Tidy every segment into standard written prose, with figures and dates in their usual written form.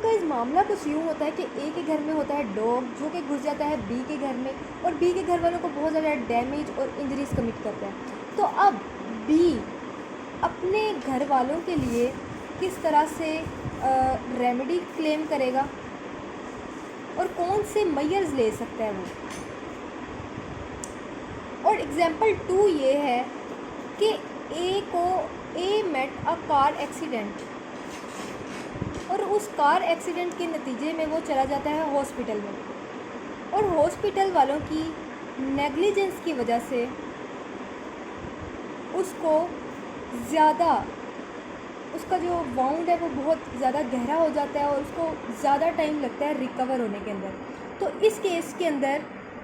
Guys मामला कुछ यूँ होता है कि ए के घर में होता है डॉग जो कि घुस जाता है बी के घर में, और बी के घर वालों को बहुत ज़्यादा डैमेज और इंजरीज कमिट करता है। तो अब बी अपने घर वालों के लिए किस तरह से रेमेडी क्लेम करेगा और कौन से मेजर्स ले सकता है वो। और एग्जांपल 2 ये है कि ए मेट अ कार एक्सीडेंट, और उस कार एक्सीडेंट के नतीजे में वो चला जाता है हॉस्पिटल में, और हॉस्पिटल वालों की नेग्लिजेंस की वजह से उसको ज़्यादा, उसका जो वाउंड है वो बहुत ज़्यादा गहरा हो जाता है और उसको ज़्यादा टाइम लगता है रिकवर होने के अंदर। तो इस केस के अंदर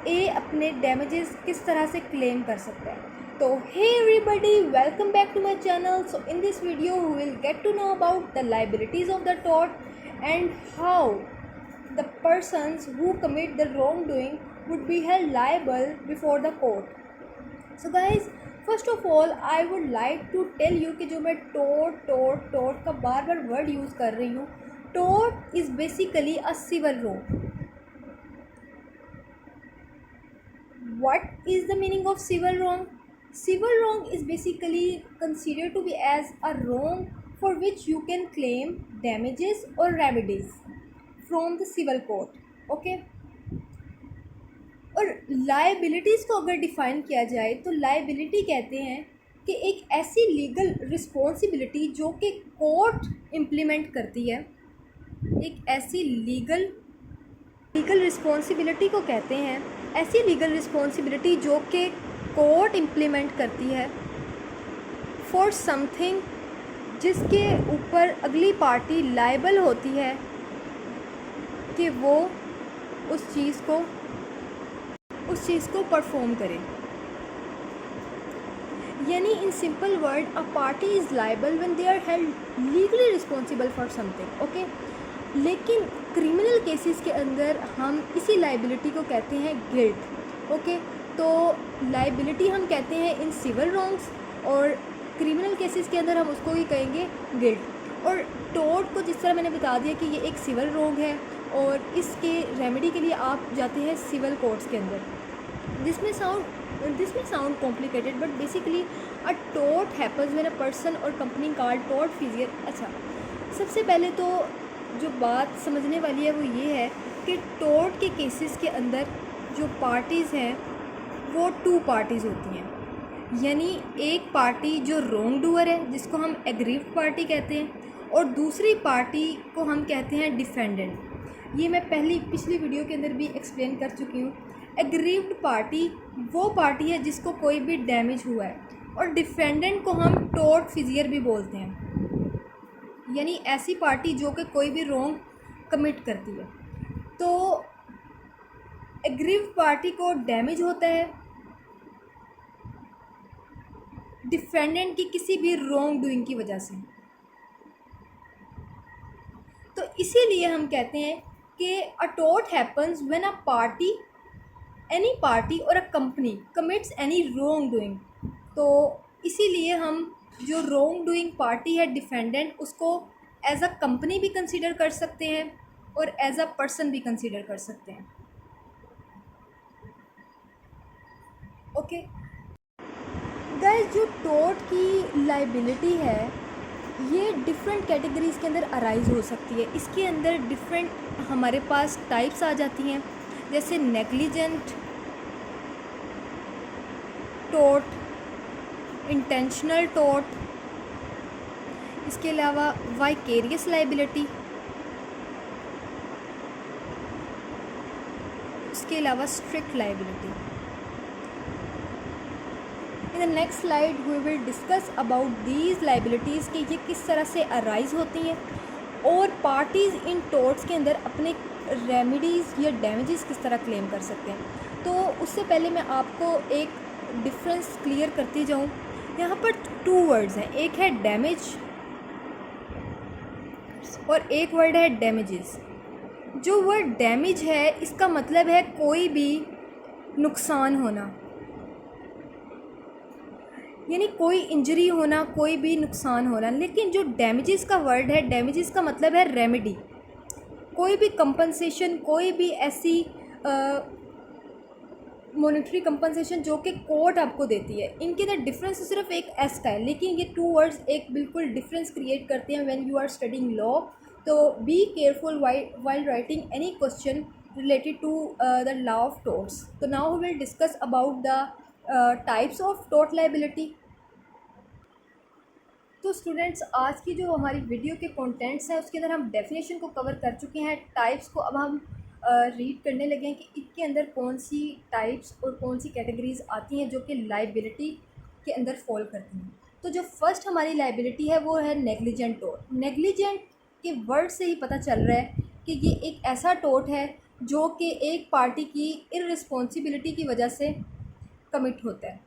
ए अपने डैमेजेस किस तरह से क्लेम कर सकता है। तो hey everybody, welcome back to my channel. So in this video we will get to know about the liabilities of the tort and how the persons who commit the wrongdoing would be held liable before the court. So guys, first of all I would like to tell you कि जो मैं tort का बार बार word use कर रही हूँ, tort is basically a civil wrong. What is the meaning of civil wrong? Civil wrong is basically considered to be as a wrong for which you can claim damages or remedies from the civil court. Okay? और liabilities को अगर define किया जाए तो liability कहते हैं कि एक ऐसी लीगल रिस्पॉन्सिबिलिटी जो कि कोर्ट इम्प्लीमेंट करती है, एक ऐसी लीगल रिस्पॉन्सिबिलिटी को कहते हैं, ऐसी लीगल रिस्पॉन्सिबिलिटी जो कि कोर्ट इम्प्लीमेंट करती है फॉर समथिंग जिसके ऊपर अगली पार्टी लायबल होती है कि वो उस चीज़ को परफॉर्म करे। यानी in simple word a party is liable when they are held legally responsible for something. Okay, लेकिन क्रिमिनल केसेस के अंदर हम इसी लायबिलिटी को कहते हैं गिल्ट। ओके, तो लायबिलिटी हम कहते हैं इन सिविल रॉन्ग्स और क्रिमिनल केसेस के अंदर हम उसको ही कहेंगे गिल्ट। और टोर्ट को जिस तरह मैंने बता दिया कि ये एक सिविल रॉन्ग है और इसके रेमेडी के लिए आप जाते हैं सिविल कोर्ट्स के अंदर। दिस में sound complicated but basically a tort happens when a person or company called tortfeasor. अच्छा, सबसे पहले तो जो बात समझने वाली है वो ये है कि टोर्ट के केसेस के अंदर जो पार्टीज़ हैं वो 2 पार्टीज़ होती हैं। यानी एक पार्टी जो रॉन्ग डूअर है जिसको हम एग्रीव्ड पार्टी कहते हैं, और दूसरी पार्टी को हम कहते हैं डिफेंडेंट। ये मैं पिछली वीडियो के अंदर भी एक्सप्लेन कर चुकी हूँ। एग्रीव्ड पार्टी वो पार्टी है जिसको कोई भी डैमेज हुआ है, और डिफेंडेंट को हम टोर्ट फिजियर भी बोलते हैं, यानी ऐसी पार्टी जो कि कोई भी रॉन्ग कमिट करती है। तो एग्रीव्ड पार्टी को डैमेज होता है डिफेंडेंट की किसी भी रॉन्ग डूइंग की वजह से। तो इसीलिए हम कहते हैं कि a tort happens when a party, any party or a company commits any wrongdoing. तो इसीलिए हम जो रॉन्ग डूइंग पार्टी है डिफेंडेंट, उसको एज अ कंपनी भी कंसीडर कर सकते हैं और एज अ पर्सन भी कंसीडर कर सकते हैं। ओके गाइस, जो टोर्ट की लायबिलिटी है ये डिफरेंट कैटेगरीज़ के अंदर अराइज हो सकती है। इसके अंदर डिफरेंट हमारे पास टाइप्स आ जाती हैं, जैसे नेग्लिजेंट टोर्ट, इंटेंशनल टोर्ट, इसके अलावा वाइकेरियस लायबिलिटी, इसके अलावा strict liability. In the next slide we will discuss about these liabilities कि ये किस तरह से अराइज होती हैं और पार्टीज़ इन टोर्ट्स के अंदर अपने रेमेडीज़ या डैमेजेस किस तरह क्लेम कर सकते हैं। तो उससे पहले मैं आपको एक डिफरेंस क्लियर करती जाऊँ। यहाँ पर 2 वर्ड्स हैं, एक है डैमेज और एक वर्ड है डैमेजेस। जो वर्ड डैमेज है इसका मतलब है कोई भी नुकसान होना, यानी कोई इंजरी होना, कोई भी नुकसान होना। लेकिन जो डैमेजेस का वर्ड है, डैमेजेस का मतलब है रेमेडी। कोई भी कंपनसेशन, कोई भी ऐसी मॉनेटरी कंपनसेशन जो कि कोर्ट आपको देती है, इनके अंदर डिफरेंस सिर्फ एक एस का है, लेकिन ये टू वर्ड्स एक बिल्कुल डिफरेंस क्रिएट करते हैं when you are studying law. तो be careful while writing any question related to the law of torts. So now we will discuss about the types of tort liability. तो students, आज की जो हमारी video के contents हैं उसके अंदर हम डेफिनेशन को कवर कर चुके हैं। टाइप्स को अब हम रीड करने लगे हैं कि इसके अंदर कौन सी टाइप्स और कौन सी कैटेगरीज आती हैं जो कि लाइबिलिटी के अंदर फॉल करती हैं। तो जो फर्स्ट हमारी लाइबिलिटी है वो है नेग्लिजेंट टोर्ट। नेग्लिजेंट के वर्ड से ही पता चल रहा है कि ये एक ऐसा टोर्ट है जो कि एक पार्टी की इररिस्पॉन्सिबिलिटी की वजह से कमिट होता है,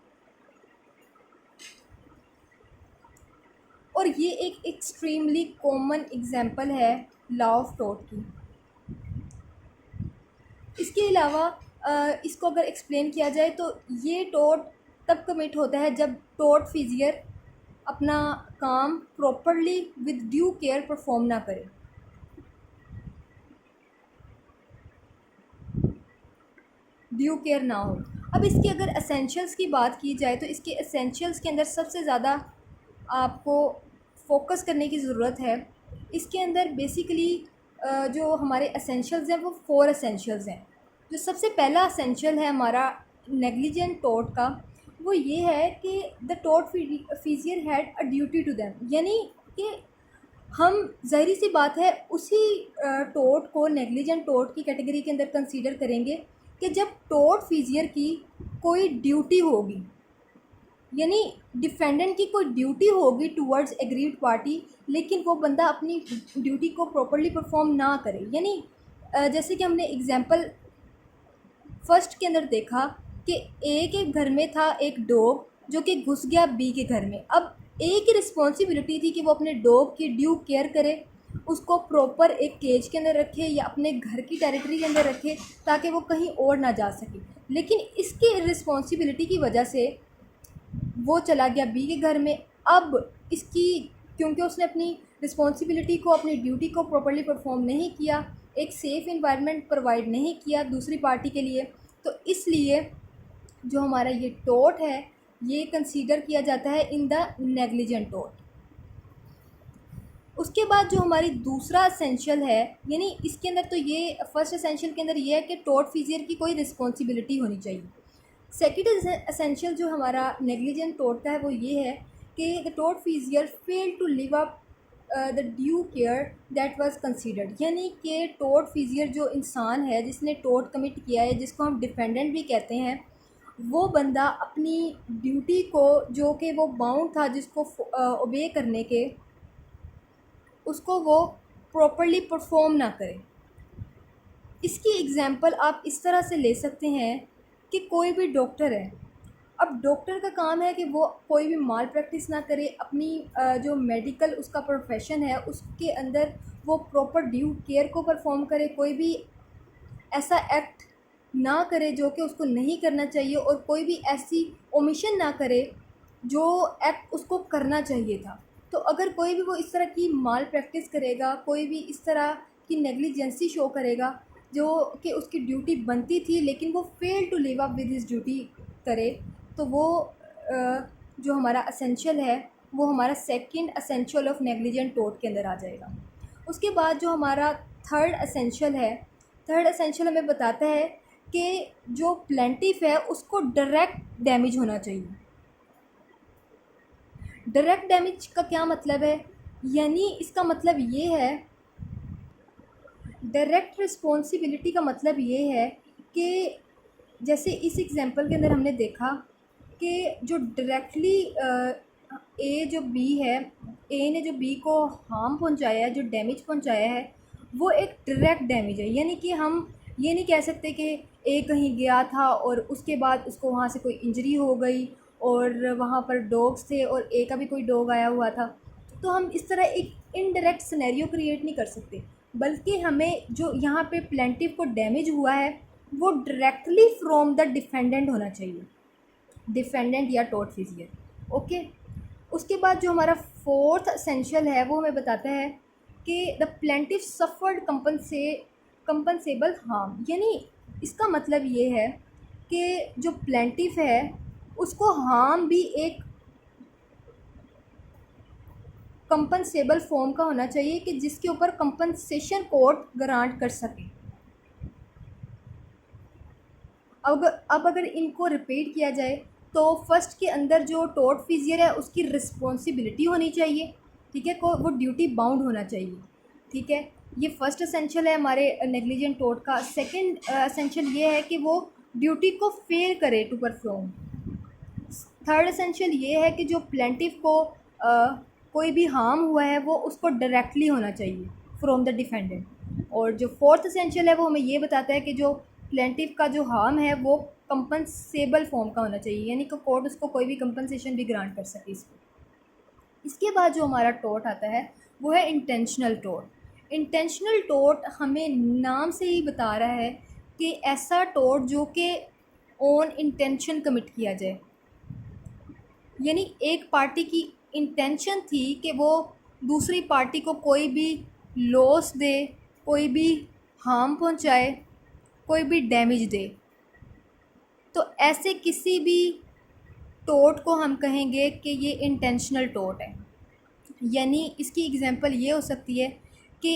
और ये एक एक्सट्रीमली कॉमन एग्जांपल है लॉ ऑफ टोर्ट की। इसके अलावा इसको अगर एक्सप्लेन किया जाए तो ये टोर्ट तब कमिट होता है जब टोर्ट फिजियर अपना काम properly with due care perform ना करे। ड्यू केयर ना हो। अब इसके अगर एसेंशियल्स की बात की जाए तो इसके एसेंशियल्स के अंदर सबसे ज़्यादा आपको फोकस करने की ज़रूरत है। इसके अंदर बेसिकली जो हमारे एसेंशियल्स हैं वो 4 एसेंशियल्स हैं। जो सबसे पहला एसेंशियल है हमारा नेग्लिजेंट टोर्ट का, वो ये है कि the tortfeasor had a duty to them, यानी कि हम ज़ाहिर सी बात है उसी टोर्ट को नेग्लिजेंट टोर्ट की कैटेगरी के अंदर कंसीडर करेंगे कि जब टोर्ट फिजियर की कोई ड्यूटी होगी, यानी डिफेंडेंट की कोई ड्यूटी होगी टुवर्ड्स एग्रीड पार्टी, लेकिन वो बंदा अपनी ड्यूटी को प्रॉपरली परफॉर्म ना करे। यानी जैसे कि हमने एग्जांपल फर्स्ट के अंदर देखा कि ए के घर में था एक डॉग जो कि घुस गया बी के घर में। अब ए की रिस्पॉन्सिबिलिटी थी कि वो अपने डॉग की ड्यू केयर करे, उसको प्रॉपर एक केज के अंदर रखे या अपने घर की टेरिटरी के अंदर रखे ताकि वो कहीं और ना जा सके। लेकिन इसकी रिस्पॉन्सिबिलिटी की वजह से वो चला गया बी के घर में। अब इसकी, क्योंकि उसने अपनी रिस्पॉन्सिबिलिटी को, अपनी ड्यूटी को प्रॉपरली परफॉर्म नहीं किया, एक सेफ़ इन्वायरमेंट प्रोवाइड नहीं किया दूसरी पार्टी के लिए, तो इसलिए जो हमारा ये टोर्ट है ये कंसीडर किया जाता है इन द नेग्लिजेंट टोर्ट। उसके बाद जो हमारी दूसरा एसेंशियल है, यानी इसके अंदर तो ये फर्स्ट एसेंशियल के अंदर ये है कि टोर्ट फिजियर की कोई रिस्पॉन्सिबिलिटी होनी चाहिए। सेकेंड एसेंशियल जो हमारा नेग्लिजेंट टोर्ट का है वो ये है कि the tortfeasor fail to live up the due care that was considered, यानी कि टोर्ट फिजियर जो इंसान है जिसने टोर्ट कमिट किया है, जिसको हम डिफेंडेंट भी कहते हैं, वो बंदा अपनी ड्यूटी को जो कि वो बाउंड था जिसको ओबे करने के, उसको वो प्रॉपरली परफॉर्म ना करे। इसकी एग्जांपल आप इस तरह से ले सकते हैं कि कोई भी डॉक्टर है, अब डॉक्टर का काम है कि वो कोई भी माल प्रैक्टिस ना करे, अपनी जो मेडिकल उसका प्रोफेशन है उसके अंदर वो प्रॉपर ड्यू केयर को परफॉर्म करे, कोई भी ऐसा एक्ट ना करे जो कि उसको नहीं करना चाहिए, और कोई भी ऐसी ओमिशन ना करे जो एक्ट उसको करना चाहिए था। तो अगर कोई भी वो इस तरह की माल प्रैक्टिस करेगा, कोई भी इस तरह की नेग्लिजेंसी शो करेगा जो कि उसकी ड्यूटी बनती थी लेकिन वो fail to live up with his duty करे, तो वो जो हमारा एसेंशियल है वो हमारा second essential of negligent tort के अंदर आ जाएगा। उसके बाद जो हमारा थर्ड एसेंशियल है, थर्ड एसेंशियल हमें बताता है कि जो प्लेंटिफ है उसको डायरेक्ट डैमेज होना चाहिए। डायरेक्ट डैमेज का क्या मतलब है, यानी इसका मतलब ये है, डायरेक्ट रिस्पॉन्सिबिलिटी का मतलब ये है कि जैसे इस एग्जांपल के अंदर हमने देखा कि जो डायरेक्टली ए जो बी है, ए ने जो बी को हार्म पहुंचाया है, जो डैमेज पहुंचाया है, वो एक डायरेक्ट डैमेज है। यानी कि हम ये नहीं कह सकते कि ए कहीं गया था और उसके बाद उसको वहाँ से कोई इंजरी हो गई और वहाँ पर डॉग्स थे और ए का भी कोई डॉग आया हुआ था, तो हम इस तरह एक इनडायरेक्ट सिनेरियो क्रिएट नहीं कर सकते, बल्कि हमें जो यहाँ पे प्लेंटिफ को डैमेज हुआ है वो डायरेक्टली फ्रॉम द डिफेंडेंट होना चाहिए, डिफेंडेंट या टोर्ट फिजियर। ओके, उसके बाद जो हमारा फोर्थ एसेंशियल है वो हमें बताता है कि द प्लेंटिफ सफर्ड कंपनसेबल हार्म, यानी इसका मतलब ये है कि जो प्लेंटिफ है उसको हार्म भी एक कंपनसेबल फॉर्म का होना चाहिए कि जिसके ऊपर कंपनसेशन कोर्ट ग्रांट कर सके। अब अगर इनको रिपीट किया जाए तो फर्स्ट के अंदर जो टोर्ट फिजियर है उसकी रिस्पॉन्सिबिलिटी होनी चाहिए, ठीक है, को वो ड्यूटी बाउंड होना चाहिए, ठीक है। ये फर्स्ट एसेंशियल है हमारे नेग्लिजेंट टोर्ट का। सेकंड एसेंशियल ये है कि वो ड्यूटी को फेल करे टू परफॉर्म। थर्ड एसेंशियल ये है कि जो प्लेंटिफ को कोई भी हार्म हुआ है वो उसको डायरेक्टली होना चाहिए फ्रॉम द डिफेंडेंट। और जो फोर्थ एसेंशियल है वो हमें ये बताता है कि जो प्लेंटिफ का जो हार्म है वो कंपनसेबल फॉर्म का होना चाहिए, यानी कि कोर्ट उसको कोई भी कंपनसेशन भी ग्रांट कर सके इसको। इसके बाद जो हमारा टोर्ट आता है वो है इंटेंशनल टोर्ट। इंटेंशनल टोर्ट हमें नाम से ही बता रहा है कि ऐसा टोर्ट जो कि ऑन इंटेंशन कमिट किया जाए, यानी एक पार्टी की इंटेंशन थी कि वो दूसरी पार्टी को कोई भी लॉस दे, कोई भी हार्म पहुंचाए, कोई भी डैमेज दे, तो ऐसे किसी भी टोर्ट को हम कहेंगे कि ये इंटेंशनल टोर्ट है। यानी इसकी एग्जांपल ये हो सकती है कि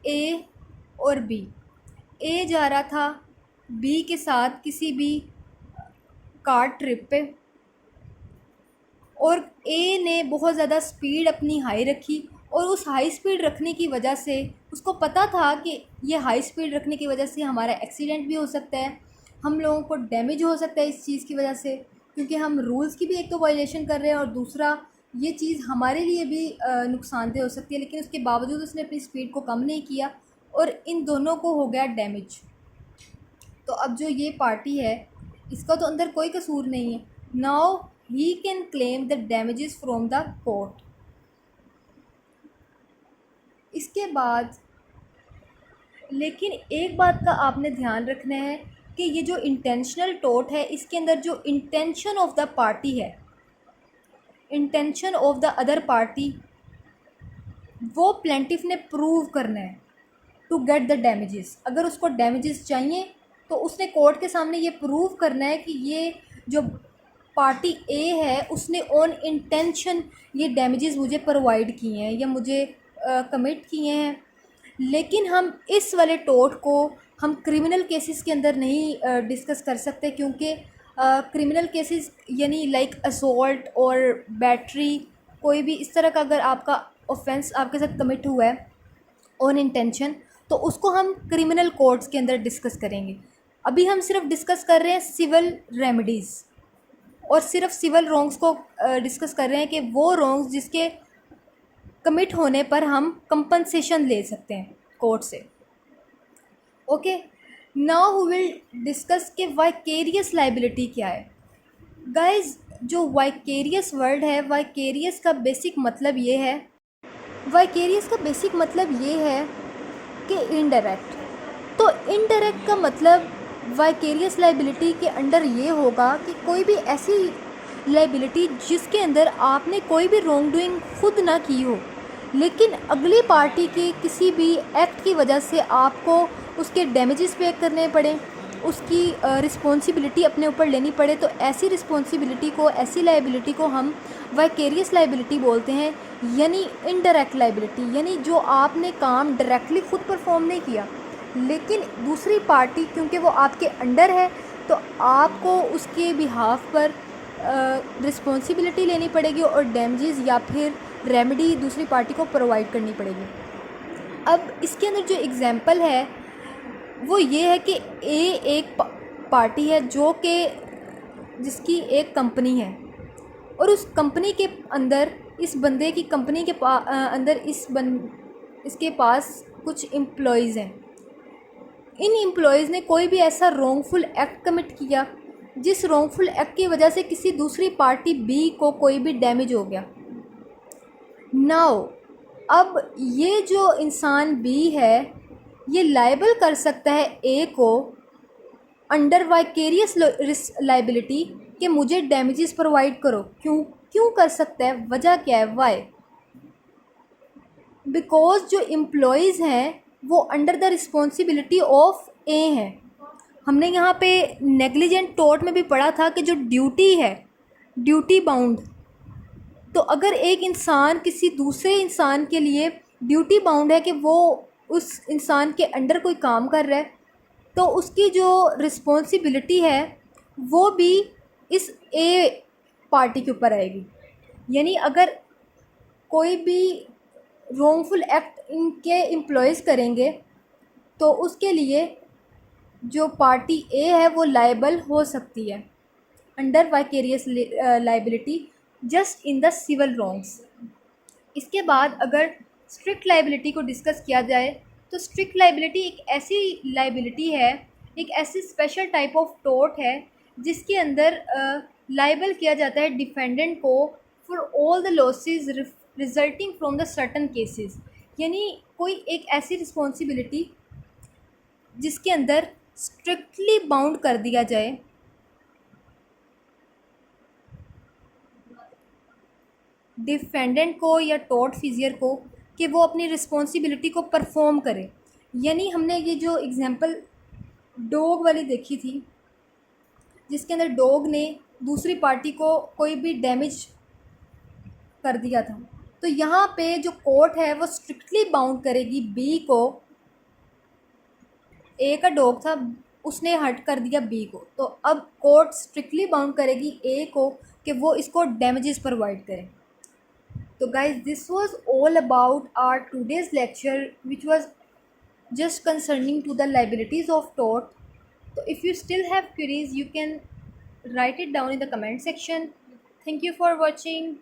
ए और बी, ए जा रहा था बी के साथ किसी भी कार ट्रिप पे, और ए ने बहुत ज़्यादा स्पीड अपनी हाई रखी, और उस हाई स्पीड रखने की वजह से उसको पता था कि ये हाई स्पीड रखने की वजह से हमारा एक्सीडेंट भी हो सकता है, हम लोगों को डैमेज हो सकता है इस चीज़ की वजह से, क्योंकि हम रूल्स की भी एक तो वायलेशन कर रहे हैं और दूसरा ये चीज़ हमारे लिए भी नुकसानदेह हो सकती है। लेकिन उसके बावजूद उसने अपनी स्पीड को कम नहीं किया और इन दोनों को हो गया डैमेज। तो अब जो ये पार्टी है इसका तो अंदर कोई कसूर नहीं है। Now he can claim the damages from the court। इसके बाद लेकिन एक बात का आपने ध्यान रखना है कि ये जो इंटेंशनल टोर्ट है इसके अंदर जो इंटेंशन ऑफ द पार्टी है, intention of the other party, वो प्लेंटिफ ने प्रूव करना है टू गेट द डैमेजेस। अगर उसको डैमेजेस चाहिए तो उसने कोर्ट के सामने ये प्रूव करना है कि ये जो पार्टी ए है उसने ऑन इंटेंशन ये डैमेजेस मुझे प्रोवाइड किए हैं या मुझे कमिट किए हैं। लेकिन हम इस वाले टोर्ट को हम क्रिमिनल केसेस के अंदर नहीं डिस्कस कर सकते, क्योंकि क्रिमिनल केसेस यानी लाइक असॉल्ट और बैटरी, कोई भी इस तरह का अगर आपका ऑफेंस आपके साथ कमिट हुआ है ऑन इंटेंशन, तो उसको हम क्रिमिनल कोर्ट्स के अंदर डिस्कस करेंगे। अभी हम सिर्फ डिस्कस कर रहे हैं सिविल रेमेडीज़ और सिर्फ सिविल रॉन्ग्स को डिस्कस कर रहे हैं कि वो रॉन्ग्स जिसके कमिट होने पर हम कंपनसेशन ले सकते हैं कोर्ट से। Okay, now we will discuss कि वाइकेरियस लाइबिलिटी क्या है। गाइस, जो वाइकेरियस वर्ड है, वाइकेरियस का बेसिक मतलब ये है, वाइकेरियस का बेसिक मतलब ये है कि इनडायरेक्ट। तो इनडायरेक्ट का मतलब वाइकेरियस लाइबिलिटी के अंडर ये होगा कि कोई भी ऐसी लाइबिलिटी जिसके अंदर आपने कोई भी रॉन्ग डूइंग खुद ना की हो, लेकिन अगली पार्टी के किसी भी एक्ट की वजह से आपको उसके डैमेजेस पे करने पड़े, उसकी रिस्पॉन्सिबिलिटी अपने ऊपर लेनी पड़े, तो ऐसी रिस्पॉन्सिबिलिटी को, ऐसी लाइबिलिटी को हम वाइकेरियस लाइबिलिटी बोलते हैं, यानी इनडायरेक्ट लाइबिलिटी। यानी जो आपने काम डायरेक्टली खुद परफॉर्म नहीं किया, लेकिन दूसरी पार्टी क्योंकि वो आपके अंडर है तो आपको उसके बिहाफ पर रिस्पॉन्सिबिलिटी लेनी पड़ेगी और डैमेजेस या फिर रेमेडी दूसरी पार्टी को प्रोवाइड करनी पड़ेगी। अब इसके अंदर जो एग्ज़ाम्पल है वो ये है कि एक पार्टी है जो कि जिसकी एक कंपनी है और उस कंपनी के अंदर इस बंदे की कंपनी के अंदर इसके पास कुछ एम्प्लॉयज़ हैं। इन एम्प्लॉयज़ ने कोई भी ऐसा रॉन्गफुल एक्ट कमिट किया जिस रॉन्गफुल एक्ट की वजह से किसी दूसरी पार्टी बी को कोई भी डैमेज हो गया। नाउ अब ये जो इंसान बी है ये लाइबल कर सकता है ए को अंडर वाइकेरियस लाइबिलिटी कि मुझे डैमेजेस प्रोवाइड करो। क्यों कर सकता है? वजह क्या है? वाई? बिकॉज जो एम्प्लॉयज़ हैं वो अंडर द रिस्पॉन्सिबिलिटी ऑफ ए हैं। हमने यहाँ पे नेग्लिजेंट टॉर्ट में भी पढ़ा था कि जो ड्यूटी है, ड्यूटी बाउंड, तो अगर एक इंसान किसी दूसरे इंसान के लिए ड्यूटी बाउंड है कि वो उस इंसान के अंडर कोई काम कर रहा है, तो उसकी जो रिस्पॉन्सिबिलिटी है वो भी इस ए पार्टी के ऊपर आएगी। यानी अगर कोई भी रॉन्गफुल एक्ट इनके एम्प्लॉयज़ करेंगे तो उसके लिए जो पार्टी ए है वो लायबल हो सकती है under vicarious liability just in the civil wrongs. इसके बाद अगर स्ट्रिक्ट लाइबिलिटी को डिस्कस किया जाए तो स्ट्रिक्ट लाइबिलिटी एक ऐसी लाइबिलिटी है, एक ऐसी स्पेशल टाइप ऑफ टॉर्ट है जिसके अंदर लाइबल किया जाता है डिफेंडेंट को for all the losses resulting from the certain cases. यानी कोई एक ऐसी रिस्पॉन्सिबिलिटी जिसके अंदर स्ट्रिक्टली बाउंड कर दिया जाए डिफेंडेंट को या टॉर्ट फिजियर को कि वो अपनी रिस्पॉन्सिबिलिटी को परफॉर्म करे। यानी हमने ये जो एग्जांपल डॉग वाली देखी थी जिसके अंदर डॉग ने दूसरी पार्टी को कोई भी डैमेज कर दिया था, तो यहाँ पे जो कोर्ट है वो स्ट्रिक्टली बाउंड करेगी बी को। ए का डॉग था, उसने हर्ट कर दिया बी को, तो अब कोर्ट स्ट्रिक्टली बाउंड करेगी ए को कि वो इसको डैमेजेस प्रोवाइड करे। तो guys, this was all about our today's lecture, which was just concerning to the liabilities of tort. So if you still have queries, you can write it down in the comment section. Thank you for watching.